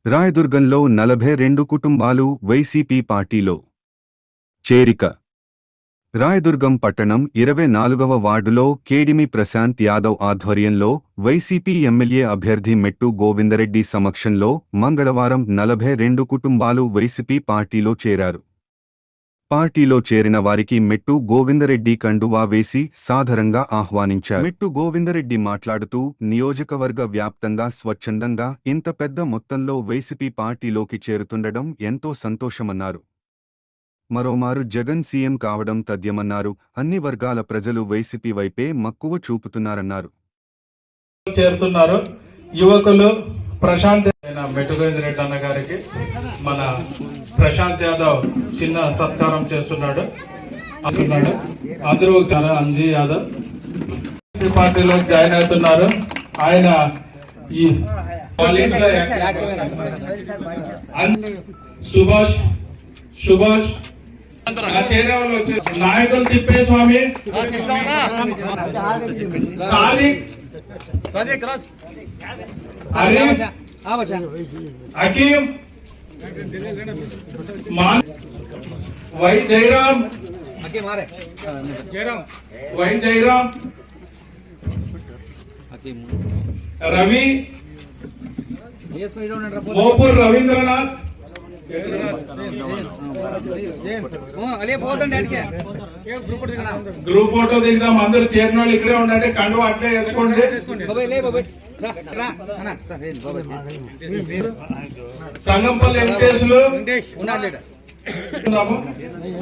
రాయదుర్గంలో 42 కుటుంబాలు వైసీపీ పార్టీలో చేరిక. రాయదుర్గం పట్టణం 24వ వార్డులో కేడిమి ప్రశాంత్ యాదవ్ ఆధ్వర్యంలో వైసీపీ ఎమ్మెల్యే అభ్యర్థి మెట్టు గోవిందరెడ్డి సమక్షంలో మంగళవారం 42 కుటుంబాలు వైసీపీ పార్టీలో చేరారు. పార్టీలో చేరిన వారికి మెట్టు గోవిందరెడ్డి కండువా వేసి సాదరంగా ఆహ్వానించారు. మెట్టు గోవిందరెడ్డి మాట్లాడుతూ నియోజకవర్గ వ్యాప్తంగా స్వచ్ఛందంగా ఇంత పెద్ద మొత్తంలో వైసీపీ పార్టీలోకి చేరుతుండడం ఎంతో సంతోషమన్నారు. మరోమారు జగన్ సీఎం కావడం తథ్యమన్నారు. అన్ని వర్గాల ప్రజలు వైసీపీ వైపే మక్కువ చూపుతున్నారన్నారు. చేరుతున్నారు యువకులు. ప్రశాంత్ మెట్టు గోవిందరెడ్డి అన్న గారికి మన ప్రశాంత్ యాదవ్ చిన్న సత్కారం చేస్తున్నాడు. అందరూ అంజీ యాదవ్ పార్టీలో జాయిన్ అవుతున్నారు. ఆయన ఈ సుభాష్ చేరే వాళ్ళు వచ్చే నాయకులు Tippeswamy, Hakeem, Y Jayaram, Ravi, Mopur Ravindranath, group photo దిగుదాం. అందరు చేరిన వాళ్ళు ఇక్కడే ఉండండి. కండువా అట్లే వేసుకోండి. సంగంపల్లి వెంకటేశ్వరు,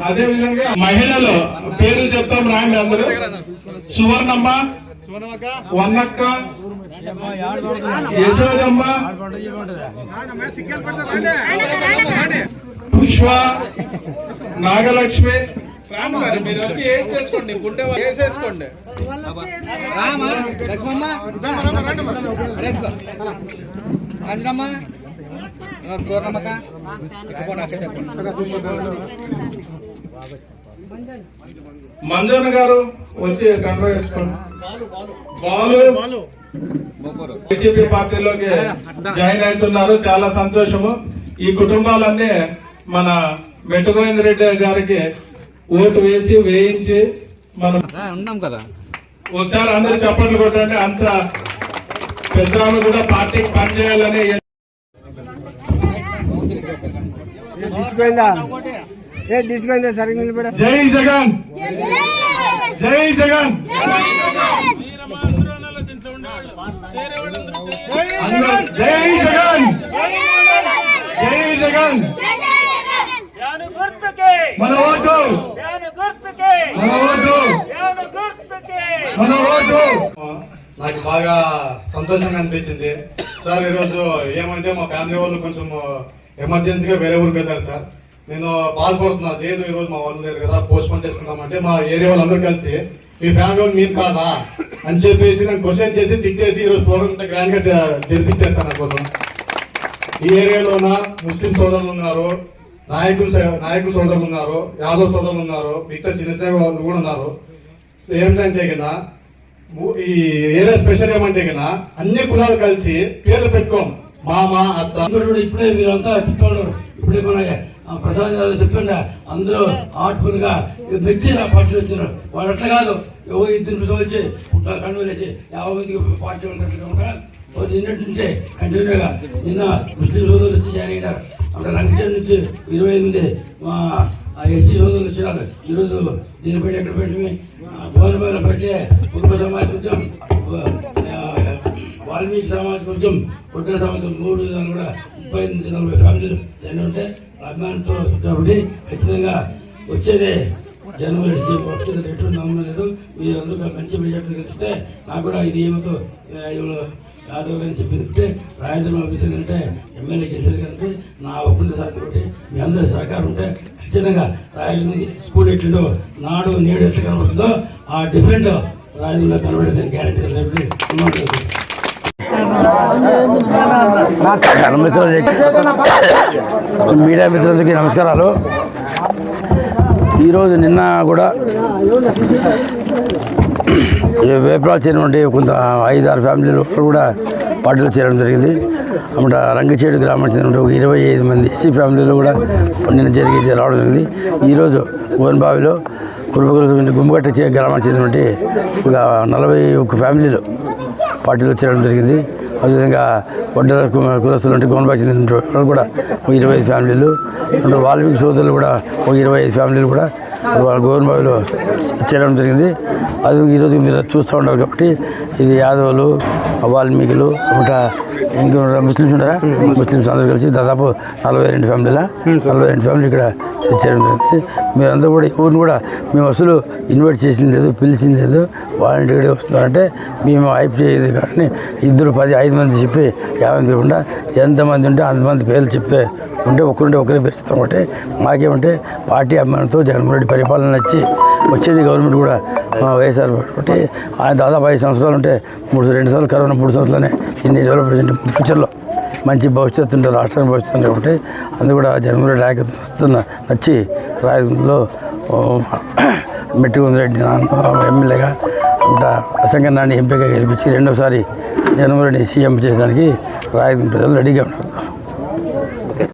అదే విధంగా మహిళలు పేర్లు చెప్తాం రాండి అందరూ. సువర్ణమ్మ, వన్నక్క, యశోదమ్మ, పుష్ప, నాగలక్ష్మి. మీరు వచ్చి ఏం చేసుకోండి, గుండె వేసేసుకోండి. మంజన్న గారు వచ్చి కంట్రో వేసుకోండి. బాలు వైసీపీ పార్టీలోకి జాయిన్ అవుతున్నారు. చాలా సంతోషము. ఈ కుటుంబాలన్నీ మన మెట్టు గోవిందరెడ్డి గారికి ఓటు వేయించి మనం ఉన్నాం కదా. ఒకసారి అందరూ చప్పట్లు కొట్టండి. అంత పెద్ద కూడా పార్టీకి పనిచేయాలని. జై జగన్, జై జగన్, జై జగన్, జై జగన్. మన ఓటు, మన ఓటు, మన ఓటు. నాకు బాగా సంతోషంగా అనిపించింది సార్. ఈరోజు ఏమంటే మా ఫ్యామిలీ వాళ్ళు కొంచెం ఎమర్జెన్సీగా వేరే ఊరికి వెళ్తారు సార్. నేను బాధపడుతున్నా, లేదు ఈరోజు మా వాళ్ళు లేరు కదా, పోస్ట్ పోన్ చేసుకుందామంటే మా ఏరియా వాళ్ళందరూ కలిసి మీ ఫ్యామిలీ వాళ్ళు మీరు కాదా అని చెప్పేసి నేను క్వశ్చన్ చేసి తిట్టేసి ఈరోజు ప్రోగ్రామ్ ఇంత గ్రాండ్ గా జరిపించేస్తాను. నా కోసం ఈ ఏరియాలో ఉన్న ముస్లిం సోదరులు ఉన్నారు, నాయకులు సోదరులు ఉన్నారు, యాదవ్ సోదరులు ఉన్నారు, మిగతా చిన్న చిన్న వాళ్ళు కూడా ఉన్నారు. ఏమిటంటే కన్నా ఈ ఏరియా స్పెషల్ ఏమంటే కన్నా అన్ని కులాలు కలిసి పేర్లు పెట్టుకోం. మామ, అత్త. ఇప్పుడే మీరంతా చెప్పారు. ఇప్పుడే మన ప్రసాద్ గారు చెప్తుండే అందరూ ఆర్ట్ఫుల్ గా మెచ్చి నా పార్టీ వచ్చినారు. వాళ్ళు అట్లా కాదు, ఎవరు ఇద్దరు వచ్చి కండు వేసి 50 మందికి పార్టీ ఉంటారు. నిన్నటి నుంచే కంటిన్యూగా నిన్న ముస్లిం సోదరులు వచ్చి జాయిన్ అయినారు. అక్కడ రంగేశ్వరం నుంచి 28 మా ఎస్సీ సోదరులు వచ్చినారు. ఈరోజు దీనిపై ఎక్కడ పెట్టి గోనపైన పెట్టే కుటుంబ సమాజం ఉద్యమం, వాల్మీకి సమాజ వర్గం, కొట్ట సమాజం 3 విధాలు కూడా 35-40 ఫ్యామిలీలు జనం ఉంటే అభిమానంతో కాబట్టి ఖచ్చితంగా వచ్చేదే జనవరి వస్తుంది. ఎటువంటి నమ్మకం లేదు. మీరందరూ మంచి మెజార్టీ కలిస్తే నాకు కూడా ఇది ఏమిటో యాదవ్ గారు చెప్పిందంటే రాయదుర్గం ఆఫీసర్ అంటే ఎమ్మెల్యే చేసేది కంటే నా ఒప్పంద సాధ్యపడి మీ అందరూ సహకారం ఉంటే ఖచ్చితంగా రాయదుర్గం స్కూల్ ఎట్లుండో నాడు నేడు ఎట్లా కనబడుతుందో ఆ డిఫరెంట్ రాయదుర్గంలో కనబడేది గ్యారెంటీ. మీడియా మిత్రులకి నమస్కారాలు. ఈరోజు నిన్న కూడా వేపరాలు చేరినటువంటి కొంత 5-6 ఫ్యామిలీలు కూడా పార్టీలో చేరడం జరిగింది. అన్నమాట రంగచేడు గ్రామానికి చెందిన ఒక 25 మంది ఎస్సీ ఫ్యామిలీలు కూడా నిన్న జరిగి రావడం జరిగింది. ఈరోజు గోన్బావిలో గుమ్మగట్ట గ్రామానికి చెందినటువంటి ఒక 41 ఫ్యామిలీలు పార్టీలో చేరడం జరిగింది. అదేవిధంగా వడ్డల కులస్తులు అంటే గోన్బావి చెందిన వాళ్ళు కూడా ఒక 25 ఫ్యామిలీలు, వాల్మీకి సోదరులు కూడా ఒక 25 ఫ్యామిలీలు కూడా గోన్బావిలో చేరడం జరిగింది. అది ఈరోజు మీరు చూస్తూ ఉన్నారు కాబట్టి ఇది యాదవులు, వాల్మీకులు, అమ్మట ఇంకా ముస్లిమ్స్ ఉన్నారా, ముస్లిమ్స్ అందరూ కలిసి దాదాపు 42 ఫ్యామిలీ ఇక్కడ చేరడం జరిగింది. మీరందరూ కూడా ఊరిని కూడా మేము అసలు ఇన్వైట్ చేసింది లేదు, పిలిచింది లేదు, వాలంటీర్గా వస్తున్నారంటే మేము హైప్ చేయదు. కానీ 5 మంది చెప్పి 50 మంది కాకుండా ఎంతమంది ఉంటే అంతమంది పేర్లు చెప్పే ఉంటే ఒకరే పెంచుతాం. ఒకటి మాకేమంటే పార్టీ అభిమానంతో జగన్మోహన్ రెడ్డి పరిపాలన నచ్చి వచ్చేది గవర్నమెంట్ కూడా వైఎస్ఆర్ కాబట్టి ఆయన దాదాపు 5 సంవత్సరాలు ఉంటే 2 సార్లు కరోనా 3 సంవత్సరాలనే ఇన్ని డెవలప్మెంట్ ఫ్యూచర్లో మంచి భవిష్యత్తు ఉంటే రాష్ట్రానికి భవిష్యత్తు ఉంది కాబట్టి అందుకు కూడా జగన్మోహన్ రెడ్డి నాయకత్వం నచ్చి రాయదుర్గంలో మెట్టుకుంది రెడ్డి ఎమ్మెల్యేగా అసంగన్నాన్ని ఎంపీగా గెలిపించి 2వ సారి జగన్మోహన్ రెడ్డి సీఎం చేయడానికి రాయదుర్గం ప్రజలు రెడీగా ఉన్నారు.